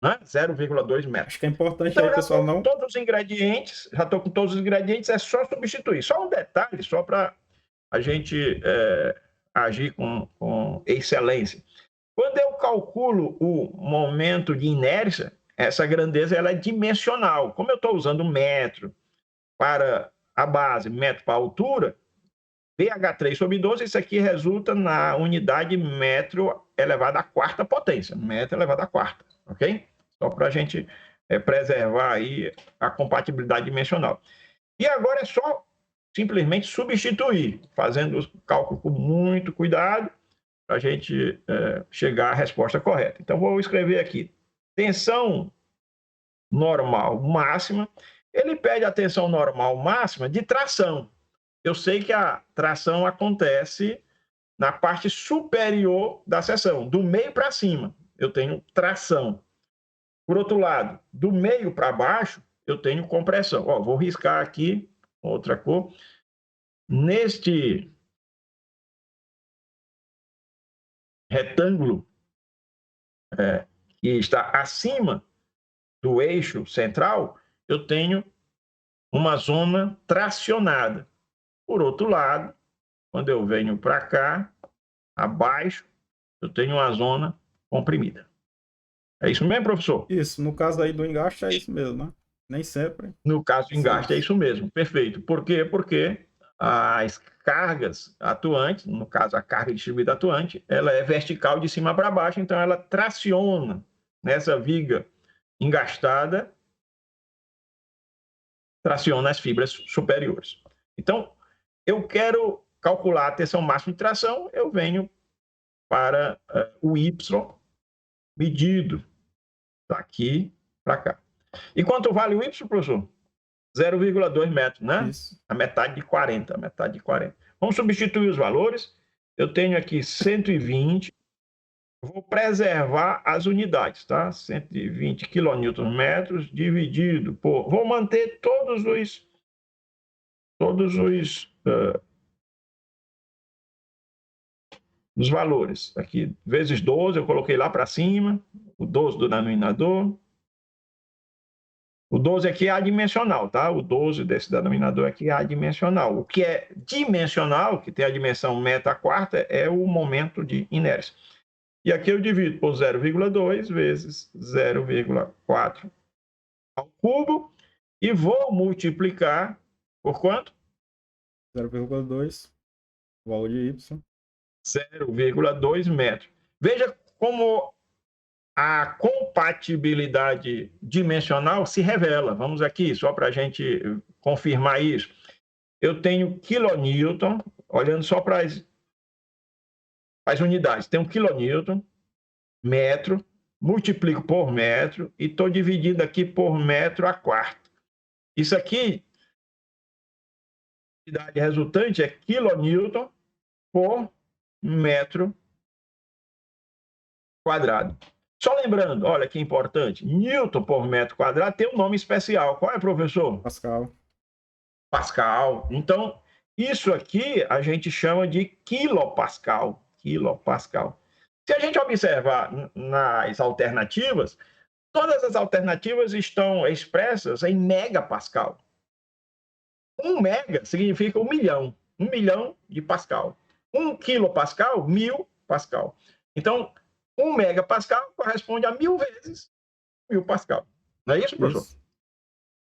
Né? 0,2 metros. Acho que é importante então, aí, pessoal, não... todos os ingredientes, já estou com todos os ingredientes, é só substituir. Só um detalhe, só para a gente agir com excelência. Quando eu calculo o momento de inércia, essa grandeza ela é dimensional. Como eu estou usando metro para a base, metro para a altura, pH3 sobre 12, isso aqui resulta na unidade metro elevado à quarta potência. Metro elevado à quarta, ok? Só para a gente preservar aí a compatibilidade dimensional. E agora é só simplesmente substituir, fazendo o cálculo com muito cuidado, para a gente chegar à resposta correta. Então, vou escrever aqui, tensão normal máxima. Ele pede a tensão normal máxima de tração. Eu sei que a tração acontece na parte superior da seção, do meio para cima, eu tenho tração. Por outro lado, do meio para baixo, eu tenho compressão. Ó, vou riscar aqui outra cor. Neste retângulo que está acima do eixo central, eu tenho uma zona tracionada. Por outro lado, quando eu venho para cá, abaixo, eu tenho uma zona comprimida. É isso mesmo, professor? Isso, no caso aí do engaste é isso mesmo, né? Nem sempre. No caso do engaste é isso mesmo, perfeito. Por quê? Porque as cargas atuantes, no caso a carga distribuída atuante, ela é vertical de cima para baixo, então ela traciona nessa viga engastada, traciona as fibras superiores. Então, eu quero calcular a tensão máxima de tração, eu venho para o Y medido daqui para cá. E quanto vale o Y, professor? 0,2 metros, né? Isso. A metade de 40, a metade de 40. Vamos substituir os valores. Eu tenho aqui 120. Vou preservar as unidades, tá? 120 kN dividido por... Vou manter todos os todos os valores. Aqui, vezes 12, eu coloquei lá para cima, o 12 do denominador. O 12 aqui é adimensional, tá? O 12 desse denominador aqui é adimensional. O que é dimensional, que tem a dimensão meta quarta, é o momento de inércia. E aqui eu divido por 0,2 vezes 0,4 ao cubo e vou multiplicar por quanto? 0,2, o valor de y. 0,2 metros. Veja como a compatibilidade dimensional se revela. Vamos aqui, só para a gente confirmar isso. Eu tenho quilonewton, olhando só para as unidades, tem um quilonewton, metro, multiplico por metro e estou dividindo aqui por metro a quarto. Isso aqui, a unidade resultante é quilonewton por metro quadrado. Só lembrando, olha que importante, Newton por metro quadrado tem um nome especial. Qual é, professor? Pascal. Pascal. Então, isso aqui a gente chama de quilopascal. Quilopascal. Se a gente observar nas alternativas, todas as alternativas estão expressas em megapascal. 1 mega significa 1 milhão. 1 milhão de pascal. 1 quilopascal, 1000 pascal. Então, 1 megapascal corresponde a 1000 vezes 1000 pascal. Não é isso, professor? Isso.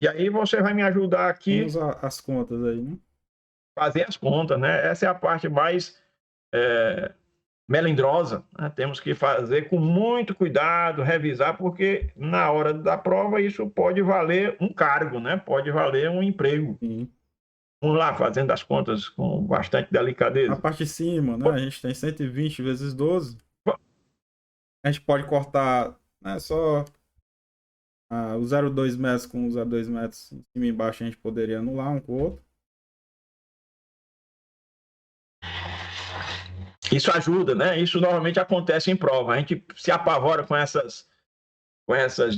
E aí você vai me ajudar aqui. Vamos usar as contas aí, né? Fazer as contas, né? Essa é a parte mais melindrosa. Né? Temos que fazer com muito cuidado, revisar, porque na hora da prova isso pode valer um cargo, né? Pode valer um emprego. Sim. Vamos lá, fazendo as contas com bastante delicadeza. A parte de cima, né? A gente tem 120 vezes 12. A gente pode cortar, né, só o 0,2 metros com o 0,2 metros em cima e embaixo, a gente poderia anular um com o outro. Isso ajuda, né? Isso normalmente acontece em prova. A gente se apavora com essas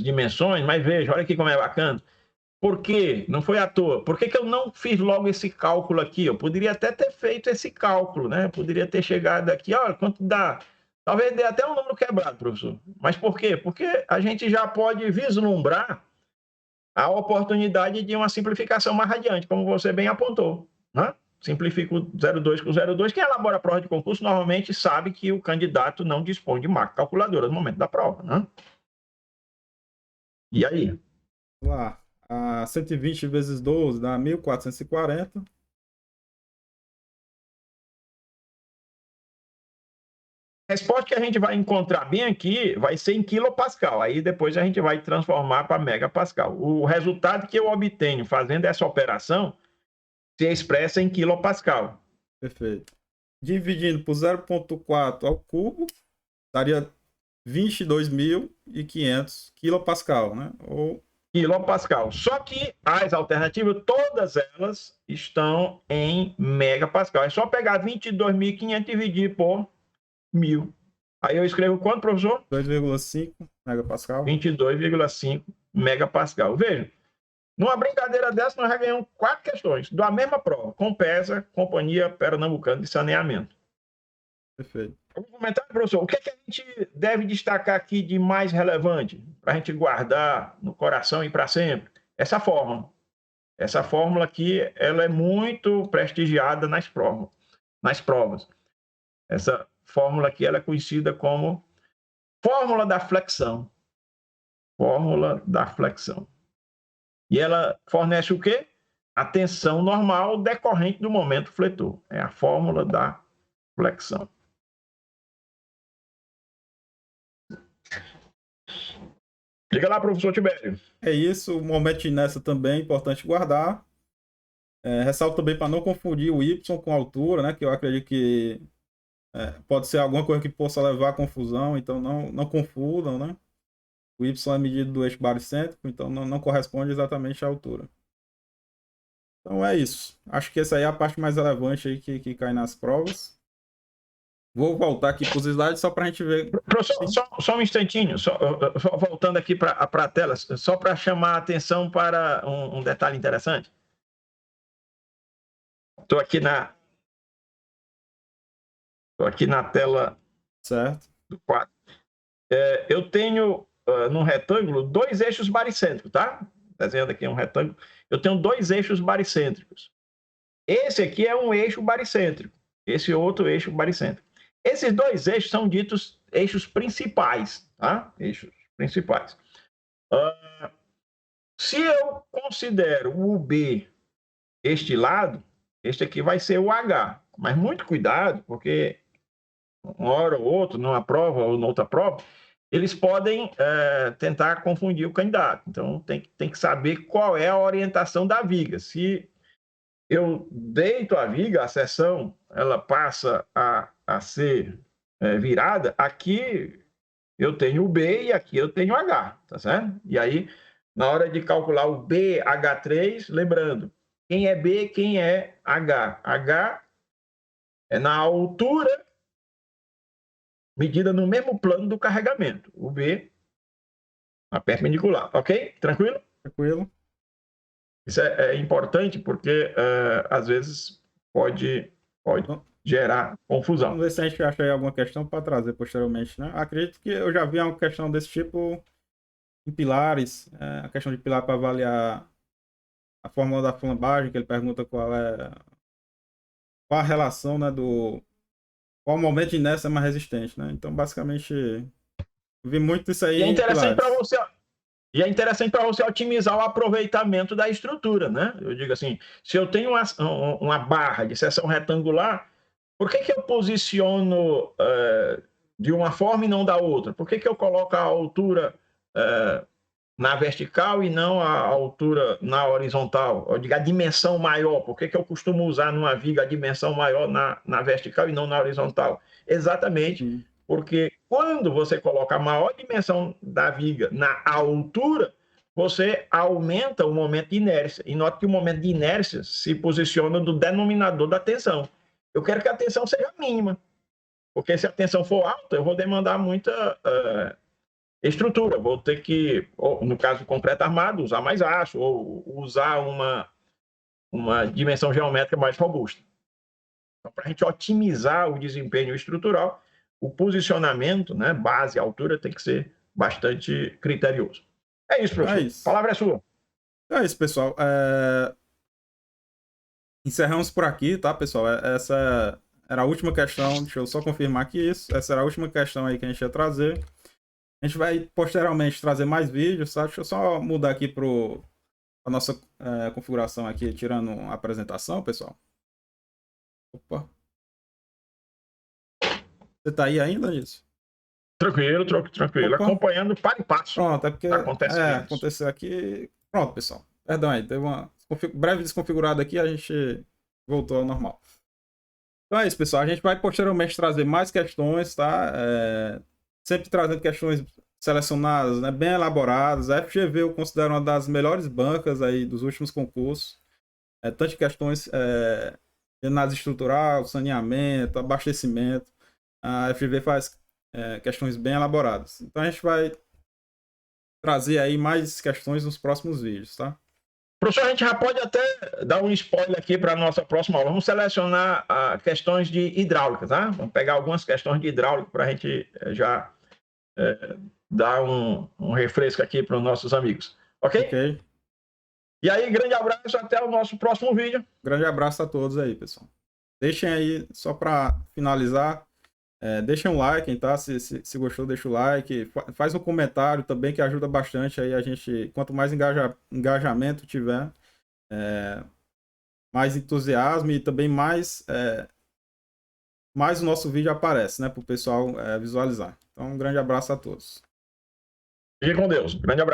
dimensões, mas veja, olha aqui como é bacana. Por quê? Não foi à toa. Por que eu não fiz logo esse cálculo aqui? Eu poderia até ter feito esse cálculo, né? Poderia ter chegado aqui, olha, quanto dá? Talvez dê até um número quebrado, professor. Mas por quê? Porque a gente já pode vislumbrar a oportunidade de uma simplificação mais radiante, como você bem apontou. Né? Simplifico 0,2 com 0,2. Quem elabora a prova de concurso normalmente sabe que o candidato não dispõe de máquina calculadora no momento da prova. Né? E aí? Vamos lá. 120 vezes 12 dá 1.440. A resposta que a gente vai encontrar bem aqui vai ser em quilopascal. Aí depois a gente vai transformar para megapascal. O resultado que eu obtenho fazendo essa operação se expressa em quilopascal. Perfeito. Dividindo por 0,4 ao cubo, daria 22.500 quilopascal, né? Ou quilopascal. Só que as alternativas, todas elas estão em megapascal. É só pegar 22.500 e dividir por 1000. Aí eu escrevo quanto, professor? 2,5 megapascal. 22,5 megapascal. Veja, numa brincadeira dessa, nós já ganhamos 4 questões da mesma prova. Compesa, Companhia Pernambucana de Saneamento. Perfeito. Algum comentário, professor? O que a gente deve destacar aqui de mais relevante para a gente guardar no coração e para sempre? Essa fórmula. Essa fórmula aqui, ela é muito prestigiada nas provas. Essa fórmula aqui, ela é conhecida como fórmula da flexão. Fórmula da flexão. E ela fornece o quê? A tensão normal decorrente do momento fletor. É a fórmula da flexão. Diga lá, professor Tibério. É isso, o momento de inércia também é importante guardar. Ressalto também para não confundir o y com a altura, né? Que eu acredito que pode ser alguma coisa que possa levar a confusão, então não confundam, né? O y é medido do eixo baricêntrico, então não corresponde exatamente à altura. Então é isso. Acho que essa aí é a parte mais relevante aí que cai nas provas. Vou voltar aqui para os slides só para a gente ver. Professor, só um instantinho, só voltando aqui para a tela, só para chamar a atenção para um detalhe interessante. Estou aqui na tela Certo. do quadro. Eu tenho num retângulo 2 eixos baricêntricos, tá? Desenhando aqui um retângulo. Eu tenho 2 eixos baricêntricos. Esse aqui é um eixo baricêntrico. Esse outro eixo baricêntrico. Esses 2 eixos são ditos eixos principais, tá? Eixos principais. Se eu considero o B este lado, este aqui vai ser o H. Mas muito cuidado, porque uma hora ou outra, numa prova ou noutra prova, eles podem tentar confundir o candidato. Então, tem que saber qual é a orientação da viga. Se eu deito a viga, a seção ela passa a ser virada, aqui eu tenho o B e aqui eu tenho o H, tá certo? E aí, na hora de calcular o BH3, lembrando, quem é B, quem é H? H é na altura medida no mesmo plano do carregamento. O B, a perpendicular, ok? Tranquilo? Tranquilo. Isso é importante porque, às vezes, pode gerar confusão. Vamos ver se a gente acha aí alguma questão para trazer posteriormente, né? Acredito que eu já vi uma questão desse tipo em pilares, a questão de pilar para avaliar a fórmula da flambagem, que ele pergunta qual a relação, né, qual momento de inércia é mais resistente, né? Então, basicamente, eu vi muito isso aí. E é interessante para você otimizar o aproveitamento da estrutura, né? Eu digo assim, se eu tenho uma barra de seção retangular, por que eu posiciono de uma forma e não da outra? Por que eu coloco a altura na vertical e não a altura na horizontal? Eu digo a dimensão maior. Por que eu costumo usar numa viga a dimensão maior na vertical e não na horizontal? Exatamente porque quando você coloca a maior dimensão da viga na altura, você aumenta o momento de inércia. E note que o momento de inércia se posiciona do denominador da tensão. Eu quero que a tensão seja mínima, porque se a tensão for alta, eu vou demandar muita estrutura. Vou ter que, no caso do concreto armado, usar mais aço ou usar uma dimensão geométrica mais robusta. Então, para a gente otimizar o desempenho estrutural, o posicionamento, né, base, altura, tem que ser bastante criterioso. É isso, professor. A palavra é sua. É isso, pessoal. Encerramos por aqui, tá, pessoal? Essa era a última questão. Deixa eu só confirmar aqui isso. Essa era a última questão aí que a gente ia trazer. A gente vai posteriormente trazer mais vídeos, tá? Deixa eu só mudar aqui para a nossa configuração aqui, tirando a apresentação, pessoal. Opa. Você tá aí ainda, isso? Tranquilo. Opa. Acompanhando para e passo. Pronto, é porque aconteceu aqui. Pronto, pessoal. Perdão aí, teve uma breve desconfigurada aqui, a gente voltou ao normal. Então é isso, pessoal. A gente vai posteriormente trazer mais questões, tá? Sempre trazendo questões selecionadas, né, bem elaboradas. A FGV eu considero uma das melhores bancas aí dos últimos concursos. Tanto de questões de análise estrutural, saneamento, abastecimento. A FGV faz questões bem elaboradas. Então a gente vai trazer aí mais questões nos próximos vídeos, tá? Professor, a gente já pode até dar um spoiler aqui para a nossa próxima aula. Vamos selecionar questões de hidráulica, tá? Vamos pegar algumas questões de hidráulica para a gente já dar um refresco aqui para os nossos amigos. Ok? E aí, grande abraço, até o nosso próximo vídeo. Grande abraço a todos aí, pessoal. Deixem aí, só para finalizar, deixem um like, tá? Se gostou, deixa o like. Faz um comentário também, que ajuda bastante aí a gente. Quanto mais engajamento tiver, mais entusiasmo e também mais o nosso vídeo aparece, né? Para o pessoal visualizar. Então, um grande abraço a todos. Fique com Deus. Grande abraço.